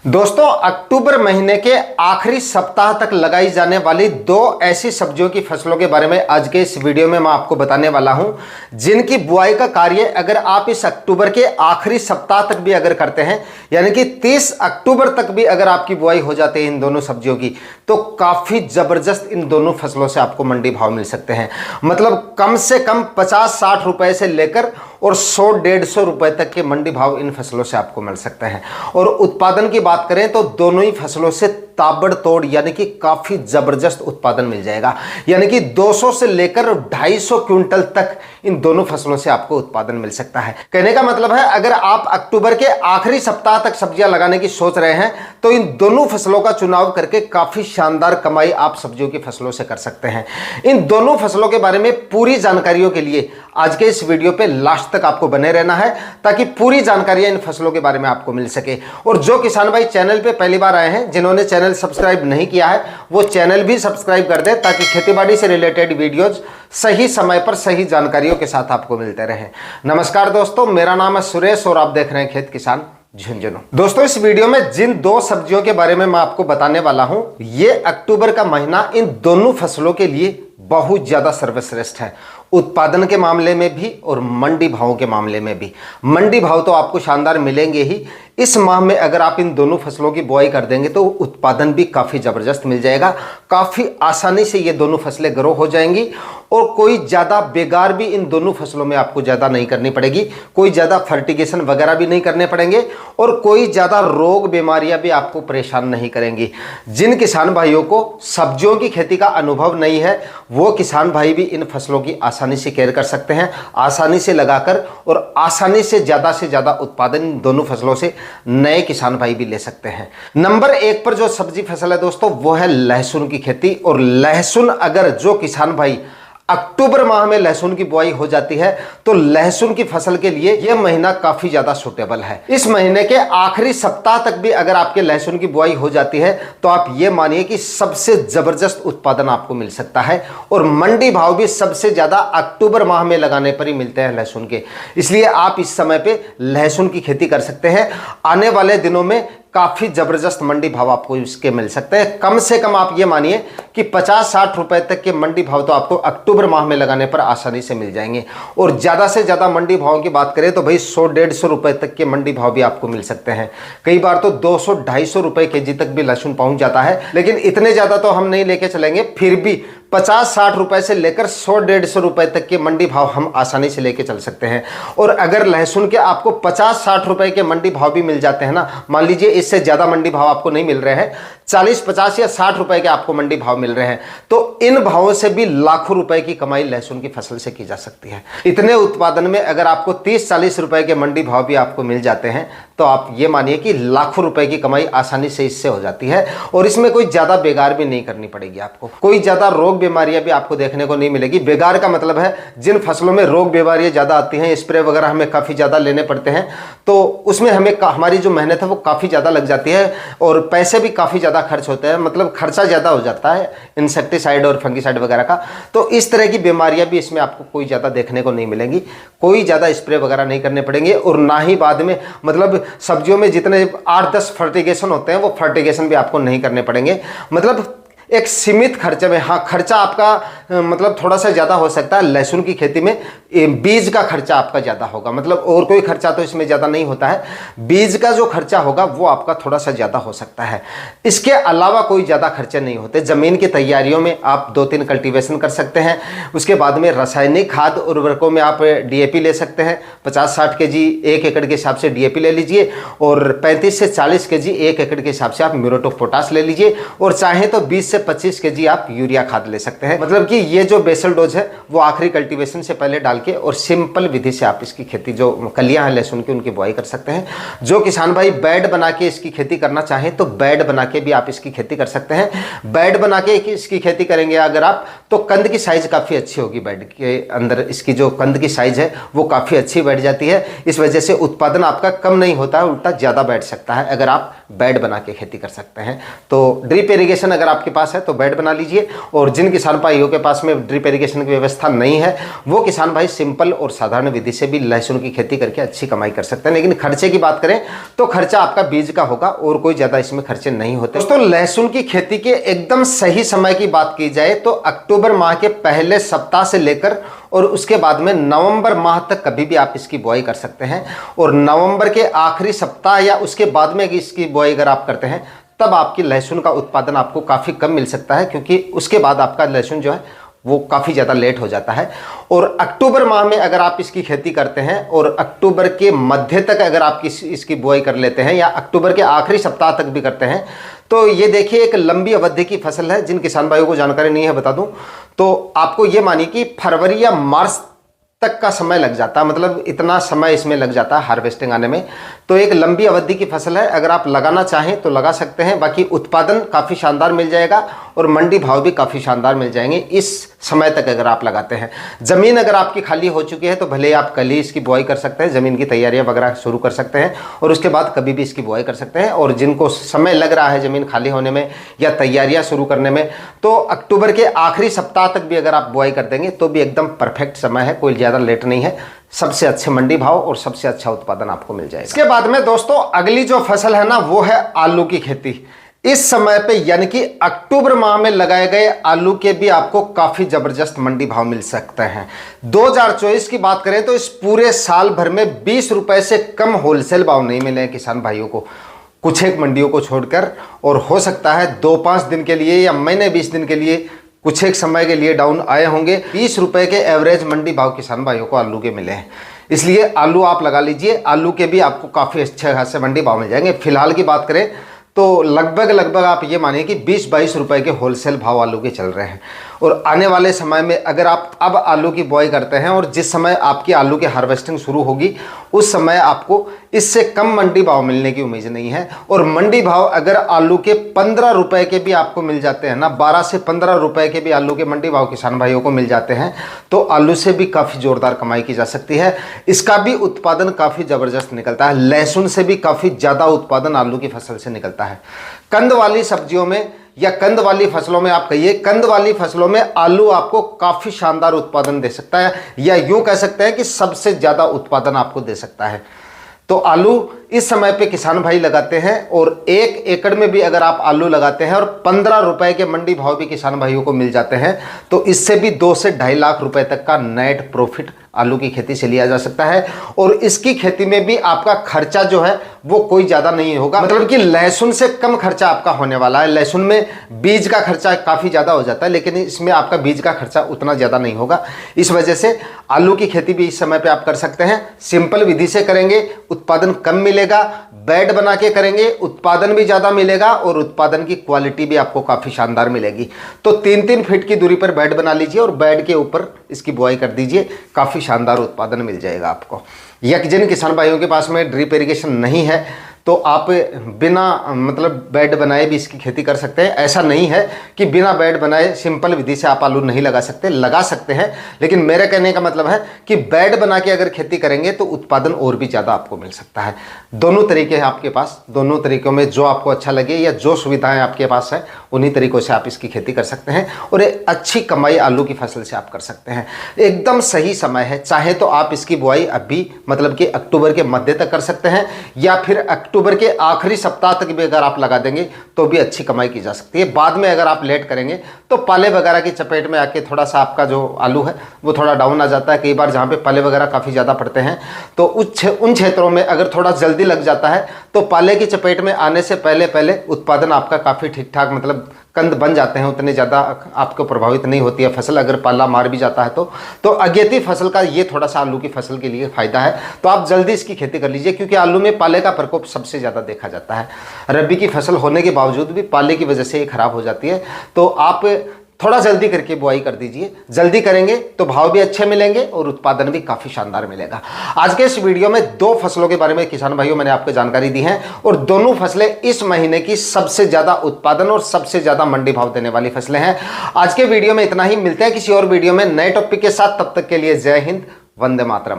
दोस्तों, अक्टूबर महीने के आखिरी सप्ताह तक लगाई जाने वाली दो ऐसी सब्जियों की फसलों के बारे में आज के इस वीडियो में मैं आपको बताने वाला हूं, जिनकी बुआई का कार्य अगर आप इस अक्टूबर के आखिरी सप्ताह तक भी अगर करते हैं, यानी कि 30 अक्टूबर तक भी अगर आपकी बुआई हो जाती है इन दोनों सब्जियों की, तो काफी जबरदस्त इन दोनों फसलों से आपको मंडी भाव मिल सकते हैं। मतलब कम से कम 50-60 रुपए से लेकर और 100-150 रुपए तक के मंडी भाव इन फसलों से आपको मिल सकते हैं। और उत्पादन की बात करें तो दोनों ही फसलों से ताबड़तोड़ यानी कि काफी जबरदस्त उत्पादन मिल जाएगा। यानी कि 200 से लेकर 250 क्विंटल तक इन दोनों फसलों से आपको उत्पादन मिल सकता है। कहने का मतलब है, अगर आप अक्टूबर के आखिरी सप्ताह तक सब्जियां लगाने की सोच रहे हैं तो इन दोनों फसलों का चुनाव करके काफी शानदार कमाई आप सब्जियों की फसलों से कर सकते हैं। इन दोनों फसलों के बारे में पूरी जानकारियों के लिए आज के इस वीडियो पे लास्ट तक आपको बने रहना है, ताकि पूरी जानकारियां इन फसलों के बारे में आपको मिल सके। और जो किसान भाई चैनल पे पहली बार आए हैं, जिन्होंने चैनल सब्सक्राइब नहीं किया है, वो चैनल भी सब्सक्राइब कर दे, ताकि खेतीबाड़ी से रिलेटेड वीडियोज सही समय पर सही जानकारियों के साथ आपको मिलते रहे। नमस्कार दोस्तों, मेरा नाम है सुरेश और आप देख रहे हैं खेत किसान झुंझुनू। दोस्तों, इस वीडियो में जिन दो सब्जियों के बारे में मैं आपको बताने वाला हूं, ये अक्टूबर का महीना इन दोनों फसलों के लिए बहुत ज्यादा सर्वश्रेष्ठ है। उत्पादन के मामले में भी और मंडी भाव के मामले में भी। मंडी भाव तो आपको शानदार मिलेंगे ही। इस माह में अगर आप इन दोनों फसलों की बुआई कर देंगे तो उत्पादन भी काफ़ी ज़बरदस्त मिल जाएगा। काफ़ी आसानी से ये दोनों फसलें ग्रो हो जाएंगी और कोई ज़्यादा बेगार भी इन दोनों फसलों में आपको ज़्यादा नहीं करनी पड़ेगी। कोई ज़्यादा फर्टिगेशन वगैरह भी नहीं करने पड़ेंगे और कोई ज़्यादा रोग बीमारियां भी आपको परेशान नहीं करेंगी। जिन किसान भाइयों को सब्जियों की खेती का अनुभव नहीं है, वो किसान भाई भी इन फसलों की आसानी से केयर कर सकते हैं, आसानी से लगाकर और आसानी से ज़्यादा उत्पादन इन दोनों फसलों से नए किसान भाई भी ले सकते हैं। नंबर 1 पर जो सब्जी फसल है दोस्तों, वो है लहसुन की खेती। और लहसुन अगर जो किसान भाई अक्टूबर माह में लहसुन की बुआई हो जाती है तो लहसुन की फसल के लिए यह महीना काफी ज्यादा सूटेबल है। इस महीने के आखिरी सप्ताह तक भी अगर आपके लहसुन की बुआई हो जाती है तो आप ये मानिए कि सबसे जबरदस्त उत्पादन आपको मिल सकता है। और मंडी भाव भी सबसे ज्यादा अक्टूबर माह में लगाने पर ही मिलते हैं लहसुन के। इसलिए आप इस समय पे लहसुन की खेती कर सकते हैं। आने वाले दिनों में काफी जबरदस्त मंडी भाव आपको इसके मिल सकते हैं। कम से कम आप ये मानिए कि 50-60 रुपए तक के मंडी भाव तो आपको अक्टूबर माह में लगाने पर आसानी से मिल जाएंगे। और ज्यादा से ज्यादा मंडी भाव की बात करें तो भाई 100-150 रुपए तक के मंडी भाव भी आपको मिल सकते हैं। कई बार तो 200-250 रुपए केजी तक भी लहसुन पहुंच जाता है, लेकिन इतने ज्यादा तो हम नहीं लेके चलेंगे। फिर भी 50-60 रुपए से लेकर 100-150 रुपए तक के मंडी भाव हम आसानी से लेके चल सकते हैं। और अगर लहसुन के आपको 50-60 रुपए के मंडी भाव भी मिल जाते हैं ना, मान लीजिए इससे ज्यादा मंडी भाव आपको नहीं मिल रहे हैं, 40-50 या 60 रुपए के आपको मंडी भाव मिल रहे हैं, तो इन भावों से भी लाखों रुपए की कमाई लहसुन की फसल से की जा सकती है। इतने उत्पादन में अगर आपको 30-40 रुपए के मंडी भाव भी आपको मिल जाते हैं तो आप ये मानिए कि लाखों रुपए की कमाई आसानी से इससे हो जाती है। और इसमें कोई ज्यादा बेगार भी नहीं करनी पड़ेगी आपको। कोई ज्यादा रोग बीमारियां भी आपको देखने को नहीं मिलेगी। बेगार का मतलब है जिन फसलों में रोग बीमारियां ज्यादा आती हैं, स्प्रे वगैरह हमें काफी ज्यादा लेने पड़ते हैं, तो उसमें हमें हमारी जो मेहनत है वो काफी ज्यादा लग जाती है और पैसे भी काफी ज्यादा खर्च होते हैं। मतलब खर्चा ज्यादा हो जाता है इंसेक्टिसाइड और फंगिसाइड वगैरह का। तो इस तरह की बीमारियां भी इसमें आपको कोई ज्यादा देखने को नहीं मिलेंगी। कोई ज्यादा स्प्रे वगैरह नहीं करने पड़ेंगे और ना ही बाद में, मतलब सब्जियों में जितने 8-10 फर्टिगेशन होते हैं वो फर्टिगेशन भी आपको नहीं करने पड़ेंगे। मतलब एक सीमित खर्चे में, हाँ खर्चा आपका मतलब थोड़ा सा ज़्यादा हो सकता है लहसुन की खेती में। बीज का खर्चा आपका ज़्यादा होगा, मतलब और कोई खर्चा तो इसमें ज़्यादा नहीं होता है। बीज का जो खर्चा होगा वो आपका थोड़ा सा ज़्यादा हो सकता है। इसके अलावा कोई ज़्यादा खर्चे नहीं होते। ज़मीन की तैयारियों में आप 2-3 कल्टीवेशन कर सकते हैं। उसके बाद में रासायनिक खाद उर्वरकों में आप DAP ले सकते हैं। 50-60 kg 1 एकड़ के हिसाब से DAP ले लीजिए और 35 से 40 kg 1 एकड़ के हिसाब से आप म्यूरेट ऑफ पोटाश ले लीजिए। और चाहें तो 20 से 25 kg आप यूरिया खाद ले सकते हैं। मतलब कि ये जो बेसल डोज है वो आखिरी कल्टीवेशन से पहले डाल के और सिंपल विधि से आप इसकी खेती, जो कलियां हैं लहसुन की, उनकी बुआई कर सकते हैं। जो किसान भाई बेड बना के इसकी खेती करना चाहें तो बेड बना के भी आप इसकी खेती कर सकते हैं। बेड बना के इसकी खेती करेंगे अगर आप, तो कंद की साइज काफ़ी अच्छी होगी। बेड के अंदर इसकी जो कंद की साइज है वो काफ़ी अच्छी बैठ जाती है। इस वजह से उत्पादन आपका कम नहीं होता है, उल्टा ज़्यादा बैठ सकता है अगर आप बेड बना के खेती कर सकते हैं। तो ड्रिप इरिगेशन अगर आपके पास है तो बेड बना लीजिए। और जिन किसान भाइयों के पास में ड्रिप इरिगेशन की व्यवस्था नहीं है, वो किसान भाई सिंपल और साधारण विधि से भी लहसुन की खेती करके अच्छी कमाई कर सकते हैं। लेकिन खर्चे की बात करें तो खर्चा आपका बीज का होगा और कोई ज़्यादा इसमें खर्चे नहीं होते। दोस्तों, लहसुन की खेती के एकदम सही समय की बात की जाए तो अक्टूबर माह के पहले सप्ताह से लेकर और उसके बाद में नवंबर माह तक कभी भी आप इसकी बुआई कर सकते हैं। और नवंबर के आखिरी सप्ताह या उसके बाद में इसकी बुआई अगर आप करते हैं तब आपकी लहसुन का उत्पादन आपको काफ़ी कम मिल सकता है, क्योंकि उसके बाद आपका लहसुन जो है वो काफ़ी ज़्यादा लेट हो जाता है। और अक्टूबर माह में अगर आप इसकी खेती करते हैं और अक्टूबर के मध्य तक अगर आप इसकी बुआई कर लेते हैं या अक्टूबर के आखिरी सप्ताह तक भी करते हैं तो ये देखिए एक लंबी अवधि की फसल है। जिन किसान भाइयों को जानकारी नहीं है बता दूं तो आपको ये मानिए कि फरवरी या मार्च तक का समय लग जाता है, मतलब इतना समय इसमें लग जाता है हार्वेस्टिंग आने में। तो एक लंबी अवधि की फसल है, अगर आप लगाना चाहें तो लगा सकते हैं। बाकी उत्पादन काफ़ी शानदार मिल जाएगा और मंडी भाव भी काफ़ी शानदार मिल जाएंगे इस समय तक अगर आप लगाते हैं। ज़मीन अगर आपकी खाली हो चुकी है तो भले आप कल ही इसकी बुआई कर सकते हैं, ज़मीन की तैयारियां वगैरह शुरू कर सकते हैं और उसके बाद कभी भी इसकी बुआई कर सकते हैं। और जिनको समय लग रहा है ज़मीन खाली होने में या तैयारियां शुरू करने में, तो अक्टूबर के आखिरी सप्ताह तक भी अगर आप बुआई कर देंगे तो भी एकदम परफेक्ट समय है, कोई ज़्यादा लेट नहीं है। सबसे अच्छे मंडी भाव और सबसे अच्छा उत्पादन आपको मिल जाएगा। इसके बाद में दोस्तों अगली जो फसल है ना वो है आलू की खेती। इस समय पे यानी कि अक्टूबर माह में लगाए गए आलू के भी आपको काफी जबरदस्त मंडी भाव मिल सकते हैं। 2024 की बात करें तो इस पूरे साल भर में 20 रुपए से कम होलसेल भाव नहीं मिले हैं किसान भाइयों को, कुछ एक मंडियों को छोड़कर। और हो सकता है 2-5 दिन के लिए या महीने 20 दिन के लिए कुछ एक समय के लिए डाउन आए होंगे। 20 रुपए के एवरेज मंडी भाव किसान भाइयों को आलू के मिले हैं, इसलिए आलू आप लगा लीजिए। आलू के भी आपको काफ़ी अच्छे खासे मंडी भाव मिल जाएंगे। फिलहाल की बात करें तो लगभग आप ये मानिए कि 20-22 रुपए के होलसेल भाव आलू के चल रहे हैं। और आने वाले समय में अगर आप अब आलू की बुआई करते हैं और जिस समय आपकी आलू की हार्वेस्टिंग शुरू होगी उस समय आपको इससे कम मंडी भाव मिलने की उम्मीद नहीं है। और मंडी भाव अगर आलू के 15 रुपए के भी आपको मिल जाते हैं ना, 12 से 15 रुपए के भी आलू के मंडी भाव किसान भाइयों को मिल जाते हैं तो आलू से भी काफ़ी जोरदार कमाई की जा सकती है। इसका भी उत्पादन काफ़ी ज़बरदस्त निकलता है। लहसुन से भी काफ़ी ज़्यादा उत्पादन आलू की फसल से निकलता है। कंद वाली सब्जियों में या कंद वाली फसलों में आप कहिए, कंद वाली फसलों में आलू आपको काफ़ी शानदार उत्पादन दे सकता है, या यूं कह सकते हैं कि सबसे ज़्यादा उत्पादन आपको दे सकता है। तो आलू इस समय पे किसान भाई लगाते हैं और 1 एकड़ में भी अगर आप आलू लगाते हैं और 15 रुपए के मंडी भाव भी किसान भाइयों को मिल जाते हैं तो इससे भी 2 से 2.5 लाख रुपए तक का नेट प्रॉफिट आलू की खेती से लिया जा सकता है। और इसकी खेती में भी आपका खर्चा जो है वो कोई ज़्यादा नहीं होगा, मतलब कि लहसुन से कम खर्चा आपका होने वाला है। लहसुन में बीज का खर्चा काफ़ी ज़्यादा हो जाता है, लेकिन इसमें आपका बीज का खर्चा उतना ज़्यादा नहीं होगा। इस वजह से आलू की खेती भी इस समय पे आप कर सकते हैं। सिंपल विधि से करेंगे, उत्पादन कम मिलेगा। बेड बना के करेंगे, उत्पादन भी ज़्यादा मिलेगा और उत्पादन की क्वालिटी भी आपको काफ़ी शानदार मिलेगी। तो 3-3 फीट की दूरी पर बेड बना लीजिए और बेड के ऊपर इसकी बुआई कर दीजिए, काफ़ी शानदार उत्पादन मिल जाएगा आपको। या जिन किसान भाइयों के पास में ड्रिप इरिगेशन नहीं है तो आप बिना मतलब बेड बनाए भी इसकी खेती कर सकते हैं। ऐसा नहीं है कि बिना बेड बनाए सिंपल विधि से आप आलू नहीं लगा सकते, लगा सकते हैं। लेकिन मेरे कहने का मतलब है कि बेड बना के अगर खेती करेंगे तो उत्पादन और भी ज़्यादा आपको मिल सकता है। दोनों तरीके हैं आपके पास, दोनों तरीकों में जो आपको अच्छा लगे या जो सुविधाएं आपके पास है उन्हीं तरीकों से आप इसकी खेती कर सकते हैं और एक अच्छी कमाई आलू की फसल से आप कर सकते हैं। एकदम सही समय है। चाहे तो आप इसकी बुआई अभी मतलब कि अक्टूबर के मध्य तक कर सकते हैं या फिर अक्टूबर के आखिरी सप्ताह तक भी अगर आप लगा देंगे तो भी अच्छी कमाई की जा सकती है। बाद में अगर आप लेट करेंगे तो पाले वगैरह की चपेट में आके थोड़ा सा आपका जो आलू है वो थोड़ा डाउन आ जाता है। कई बार जहाँ पे पाले वगैरह काफ़ी ज़्यादा पड़ते हैं तो उन क्षेत्रों में अगर थोड़ा जल्दी लग जाता है तो पाले की चपेट में आने से पहले उत्पादन आपका काफ़ी ठीक ठाक मतलब कंद बन जाते हैं, उतने ज़्यादा आपको प्रभावित नहीं होती है फसल। अगर पाला मार भी जाता है तो अगेती फसल का ये थोड़ा सा आलू की फसल के लिए फ़ायदा है। तो आप जल्दी इसकी खेती कर लीजिए क्योंकि आलू में पाले का प्रकोप सबसे ज़्यादा देखा जाता है। रबी की फसल होने के बावजूद भी पाले की वजह से ये खराब हो जाती है। तो आप थोड़ा जल्दी करके बुआई कर दीजिए। जल्दी करेंगे तो भाव भी अच्छे मिलेंगे और उत्पादन भी काफ़ी शानदार मिलेगा। आज के इस वीडियो में 2 फसलों के बारे में किसान भाइयों मैंने आपको जानकारी दी है और दोनों फसलें इस महीने की सबसे ज़्यादा उत्पादन और सबसे ज़्यादा मंडी भाव देने वाली फसलें हैं। आज के वीडियो में इतना ही, मिलते हैं किसी और वीडियो में नए टॉपिक के साथ। तब तक के लिए जय हिंद, वंदे मातरम।